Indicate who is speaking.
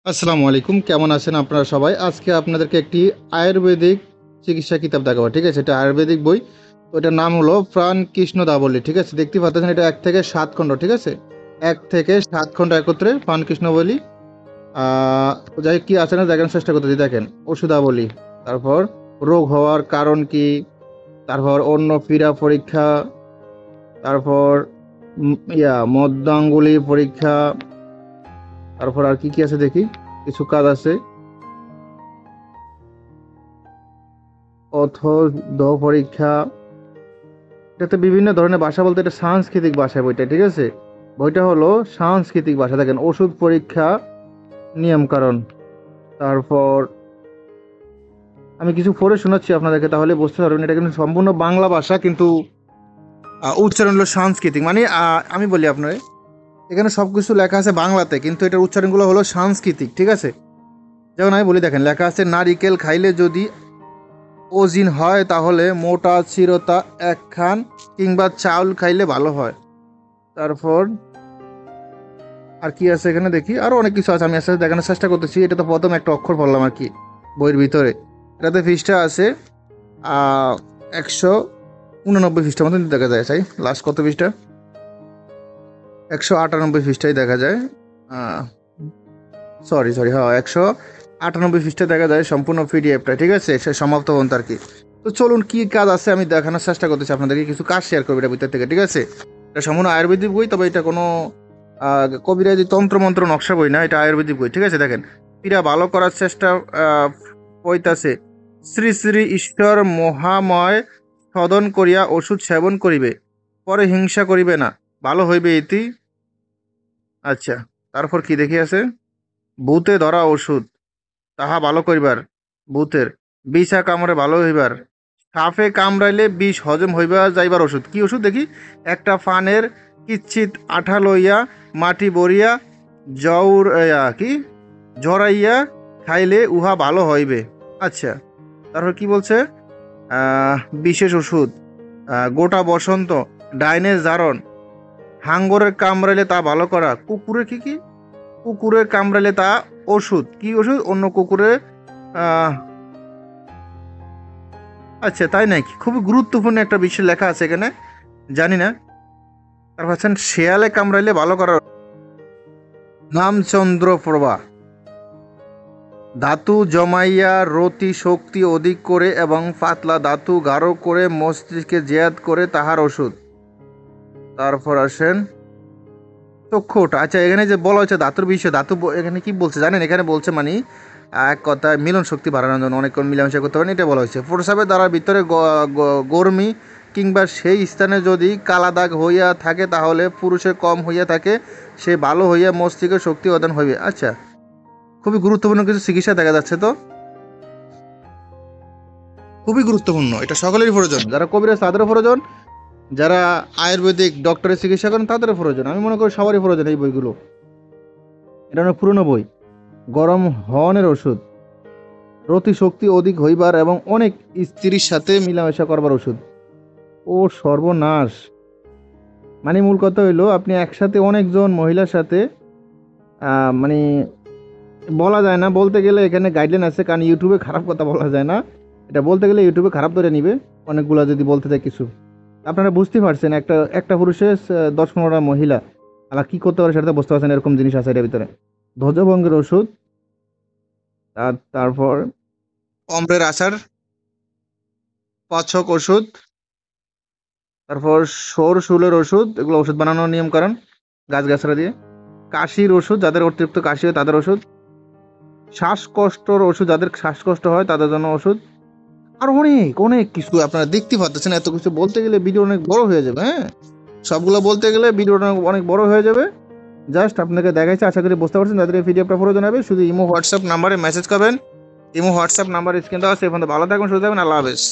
Speaker 1: আসসালামু আলাইকুম, কেমন আছেন আপনারা সবাই? আজকে আপনাদেরকে একটি আয়ুর্বেদিক চিকিৎসা কিতাব দেখাবো, ঠিক আছে? এটা আয়ুর্বেদিক বই। তো এটার নাম হলো প্রাণ কৃষ্ণ দাবলি, ঠিক আছে? দেখতে পাচ্ছেন এটা 1 থেকে 7 খণ্ড, ঠিক আছে? 1 থেকে 7 খণ্ড একত্রে প্রাণ কৃষ্ণ বলি। তো যাই হোক, কি আছে না দেখানোর চেষ্টা করতেছি। দেখেন, ওষুধাবলী, তারপর রোগ হওয়ার কারণ কি, তারপর অন্য পীড়া পরীক্ষা, তারপর মদ্যাঙ্গুলি পরীক্ষা, তারপর আর কি কি আছে দেখি, কিছু কাজ আছে। অথ দ পরীক্ষা। এটাতে বিভিন্ন ধরনের ভাষা বলতে এটা সাংস্কৃতিক ভাষা বইটা, ঠিক আছে? বইটা হলো সাংস্কৃতিক ভাষা। দেখেন, ওষুধ পরীক্ষা, নিয়ম কারণ। তারপর আমি কিছু পড়ে শোনাচ্ছি আপনাদেরকে, তাহলে বুঝতে পারবেন। এটা কিন্তু সম্পূর্ণ বাংলা ভাষা, কিন্তু উচ্চারণ হলো সাংস্কৃতিক। মানে আমি বলি আপনার, এখানে সবকিছু লেখা আছে বাংলাতে, কিন্তু এটার উচ্চারণগুলো হলো সাংস্কৃতিক, ঠিক আছে? যেমন আমি বলি, দেখেন লেখা আছে, নারিকেল খাইলে যদি ওজিন হয় তাহলে মোটা চিরতা একখান, কিংবা চাউল খাইলে ভালো হয়। তারপর আর কি আছে এখানে দেখি, আরো অনেক কিছু আছে, আমি আস্তে আস্তে দেখানোর চেষ্টা করতেছি। এটা তো প্রথম একটা অক্ষর পড়লাম আর কি বইয়ের ভিতরে। এটাতে পৃষ্ঠা আছে 189 পৃষ্ঠা মতন দেখা যায়। চাই লাস্ট কত পৃষ্ঠা, 198 পৃষ্ঠায় দেখা যায়। সরি সরি, হ্যাঁ, 198 পৃষ্ঠা দেখা যায় সম্পূর্ণ পিডিএফটা, ঠিক আছে? সে সমাপ্ত পর্যন্ত আর কি। তো চলুন, কি কাজ আছে আমি দেখানোর চেষ্টা করতেছি আপনাদেরকে, কিছু কাজ শেয়ার করবো এটার ভিতর থেকে, ঠিক আছে? এটা সম্পূর্ণ আয়ুর্বেদিক বই, তবে এটা কোনো কবিরাজি তন্ত্রমন্ত্র নকশা বই না, এটা আয়ুর্বেদিক বই, ঠিক আছে? দেখেন, পীড়া ভালো করার চেষ্টা হইতাছে। শ্রী শ্রী ঈশ্বর মহাময় সদন করিয়া ওষুধ সেবন করিবে, পরে হিংসা করিবে না, ভালো হইবে ইতি। আচ্ছা, তারপর কি দেখি আছে, ভূতে ধরা ওষুধ, তাহা ভালো করিবার। ভূতের বিষা কামড়ে ভালো হইবার। সাপে কামড়াইলে বিষ হজম হইবা যাইবার ওষুধ। কি ওষুধ দেখি, একটা ফানের কিচ্ছিত আঠা লইয়া মাটি বরিয়া কি জড়াইয়া খাইলে উহা ভালো হইবে। আচ্ছা, তারপর কি বলছে, বিশেষ ওষুধ, গোটা বসন্ত, ডাইনের জারণ, হাঙ্গরের কামড়াইলে তা ভালো করা। কুকুরের কি কি, কুকুরের কামড়ালে তা ওষুধ। কি ওষুধ, অন্য কুকুরের আহ আচ্ছা, তাই নাকি? খুবই গুরুত্বপূর্ণ একটা বিষয় লেখা আছে এখানে, জানি না। তারপর আছেন, শেয়ালে কামড়াইলে ভালো করার নামচন্দ্র প্রভা, ধাতু জমাইয়া রতি শক্তি অধিক করে এবং পাতলা ধাতু গাঢ় করে মস্তিষ্কে জেয়াদ করে তাহার ওষুধ। তারপর আসেন চক্ষুটা। আচ্ছা, এখানে যে বলা হচ্ছে ধাতুর বিষয়, এখানে কি বলছে জানেন? এখানে বলছে মানে এক কথায় মিলন শক্তি বাড়ানোর জন্য অনেকক্ষণ মিলামেশা করতে পারেন, এটা বলা হয়েছে। প্রস্রাবের দ্বারা ভিতরে গরমি কিংবা সেই স্থানে যদি কালা দাগ হইয়া থাকে তাহলে পুরুষের কম হইয়া থাকে, সে ভালো হইয়া মস্তিষ্কের শক্তি অদান হইবে। আচ্ছা, খুবই গুরুত্বপূর্ণ কিছু চিকিৎসা দেখা যাচ্ছে। তো খুবই গুরুত্বপূর্ণ, এটা সকলেরই প্রয়োজন, যারা কবিরাজ তাদেরও প্রয়োজন, যারা আয়ুর্বেদিক ডক্টরের চিকিৎসা করেন তাদেরও প্রয়োজন। আমি মনে করি সবারই প্রয়োজন এই বইগুলো। এটা অনেক পুরনো বই। গরম হওয়ানের ওষুধ, রতি শক্তি অধিক হইবার এবং অনেক স্ত্রীর সাথে মিলামেশা করবার ওষুধ। ও সর্বনাশ! মানে মূল কথা হইলো, আপনি একসাথে অনেকজন মহিলার সাথে মানে বলা যায় না, বলতে গেলে এখানে গাইডলাইন আছে, কারণ ইউটিউবে খারাপ কথা বলা যায় না। এটা বলতে গেলে ইউটিউবে খারাপ ধরে নিবে অনেকগুলা, যদি বলতে চাই কিছু। আপনারা বুঝতে পারছেন, একটা একটা পুরুষের 10-15টা মহিলা আলা কি করতে পারে সেটা তো বুঝতে পারছেন, এরকম জিনিস আছে এটার ভিতরে। ধ্বজভঙ্গের ওষুধ, তারপর অম্রের আচার, পাচক ওষুধ, তারপর সৌর শুলের ওষুধ, এগুলো ওষুধ বানানোর নিয়ম কারণ, গাছগাছড়া দিয়ে। কাশির ওষুধ, যাদের অতিরিক্ত কাশি হয় তাদের ওষুধ। শ্বাসকষ্টর ওষুধ, যাদের শ্বাসকষ্ট হয় তাদের জন্য ওষুধ। আর অনেক অনেক কিছু আপনারা দেখতে পাচ্ছেন। এত কিছু বলতে গেলে ভিডিও অনেক বড় হয়ে যাবে। হ্যাঁ, সবগুলো বলতে গেলে ভিডিওটা অনেক বড় হয়ে যাবে। জাস্ট আপনাকে দেখাইছে, আশা করি বুঝতে পারছেন। যাদের এই ভিডিওটা প্রয়োজন হবে শুধু ইমো হোয়াটসঅ্যাপ নাম্বারে মেসেজ করবেন। ইমো হোয়াটসঅ্যাপ নাম্বার স্ক্রিন দেওয়া আছে। ভালো থাকুন, সুস্থ থাকুন, আল্লাহ হাফেজ।